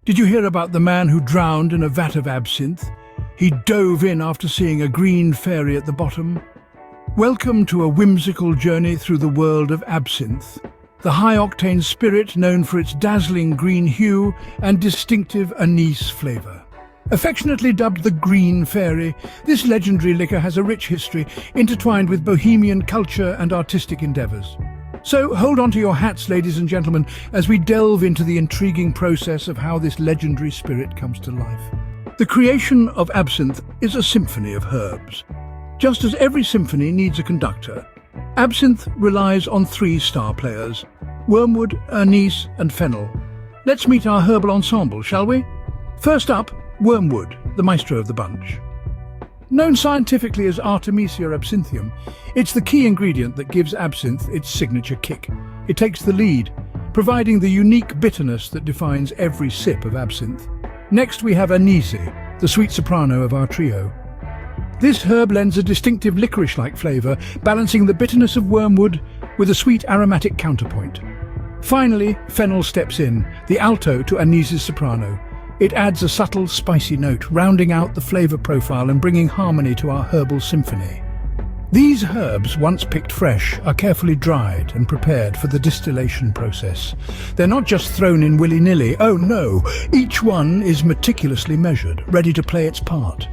Did you hear about the man who drowned in a vat of absinthe? He dove in after seeing a green fairy at the bottom. Welcome to a whimsical journey through the world of absinthe, the high-octane spirit known for its dazzling green hue and distinctive anise flavour. Affectionately dubbed the Green Fairy, this legendary liquor has a rich history intertwined with bohemian culture and artistic endeavours. So hold on to your hats, ladies and gentlemen, as we delve into the intriguing process of how this legendary spirit comes to life. The creation of absinthe is a symphony of herbs. Just as every symphony needs a conductor, absinthe relies on three star players: wormwood, anise and fennel. Let's meet our herbal ensemble, shall we? First up, wormwood, the maestro of the bunch. Known scientifically as Artemisia absinthium, it's the key ingredient that gives absinthe its signature kick. It takes the lead, providing the unique bitterness that defines every sip of absinthe. Next we have anise, the sweet soprano of our trio. This herb lends a distinctive licorice-like flavour, balancing the bitterness of wormwood with a sweet aromatic counterpoint. Finally, fennel steps in, the alto to anise's soprano. It adds a subtle, spicy note, rounding out the flavour profile and bringing harmony to our herbal symphony. These herbs, once picked fresh, are carefully dried and prepared for the distillation process. They're not just thrown in willy-nilly. Oh no, each one is meticulously measured, ready to play its part.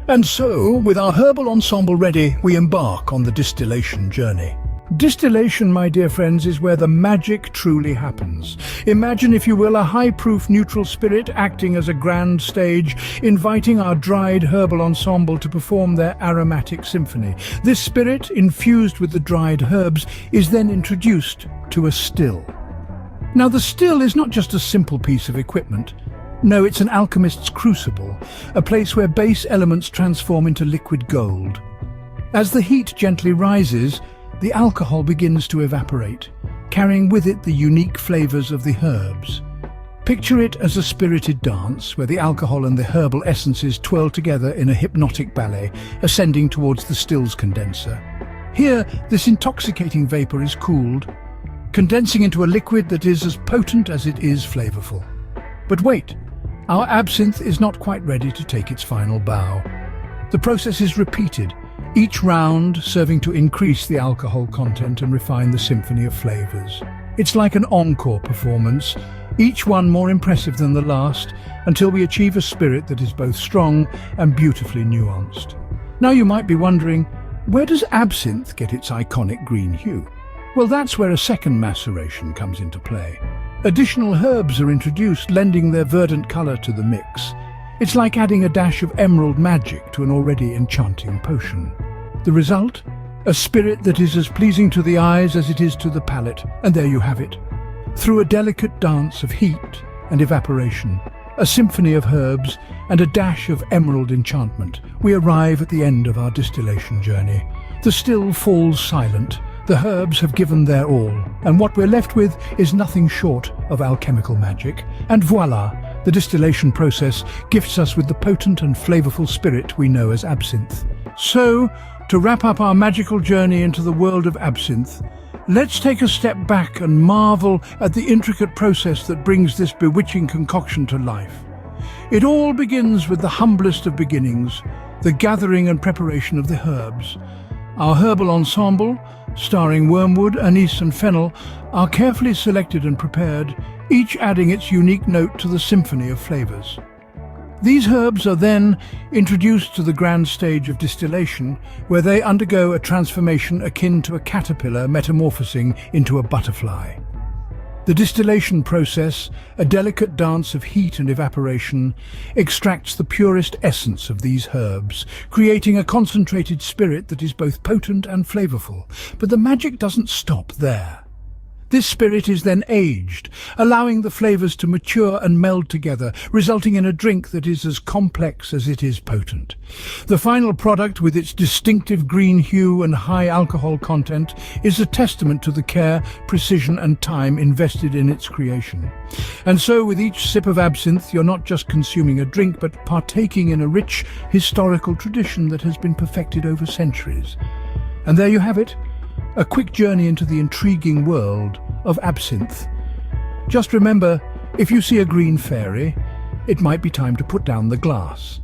And so, with our herbal ensemble ready, we embark on the distillation journey. Distillation, my dear friends, is where the magic truly happens. Imagine, if you will, a high-proof neutral spirit acting as a grand stage, inviting our dried herbal ensemble to perform their aromatic symphony. This spirit, infused with the dried herbs, is then introduced to a still. Now, the still is not just a simple piece of equipment. No, it's an alchemist's crucible, a place where base elements transform into liquid gold. As the heat gently rises, the alcohol begins to evaporate, carrying with it the unique flavours of the herbs. Picture it as a spirited dance where the alcohol and the herbal essences twirl together in a hypnotic ballet, ascending towards the still's condenser. Here, this intoxicating vapour is cooled, condensing into a liquid that is as potent as it is flavourful. But wait, our absinthe is not quite ready to take its final bow. The process is repeated, each round serving to increase the alcohol content and refine the symphony of flavours. It's like an encore performance, each one more impressive than the last, until we achieve a spirit that is both strong and beautifully nuanced. Now you might be wondering, where does absinthe get its iconic green hue? Well, that's where a second maceration comes into play. Additional herbs are introduced, lending their verdant colour to the mix. It's like adding a dash of emerald magic to an already enchanting potion. The result? A spirit that is as pleasing to the eyes as it is to the palate. And there you have it. Through a delicate dance of heat and evaporation, a symphony of herbs and a dash of emerald enchantment, we arrive at the end of our distillation journey. The still falls silent. The herbs have given their all, and what we're left with is nothing short of alchemical magic. And voila! The distillation process gifts us with the potent and flavorful spirit we know as absinthe. So, to wrap up our magical journey into the world of absinthe, let's take a step back and marvel at the intricate process that brings this bewitching concoction to life. It all begins with the humblest of beginnings, the gathering and preparation of the herbs. Our herbal ensemble, starring wormwood, anise and fennel, are carefully selected and prepared, each adding its unique note to the symphony of flavours. These herbs are then introduced to the grand stage of distillation, where they undergo a transformation akin to a caterpillar metamorphosing into a butterfly. The distillation process, a delicate dance of heat and evaporation, extracts the purest essence of these herbs, creating a concentrated spirit that is both potent and flavorful. But the magic doesn't stop there. This spirit is then aged, allowing the flavors to mature and meld together, resulting in a drink that is as complex as it is potent. The final product, with its distinctive green hue and high alcohol content, is a testament to the care, precision and time invested in its creation. And so, with each sip of absinthe, you're not just consuming a drink, but partaking in a rich historical tradition that has been perfected over centuries. And there you have it. A quick journey into the intriguing world of absinthe. Just remember, If you see a green fairy, it might be time to put down the glass.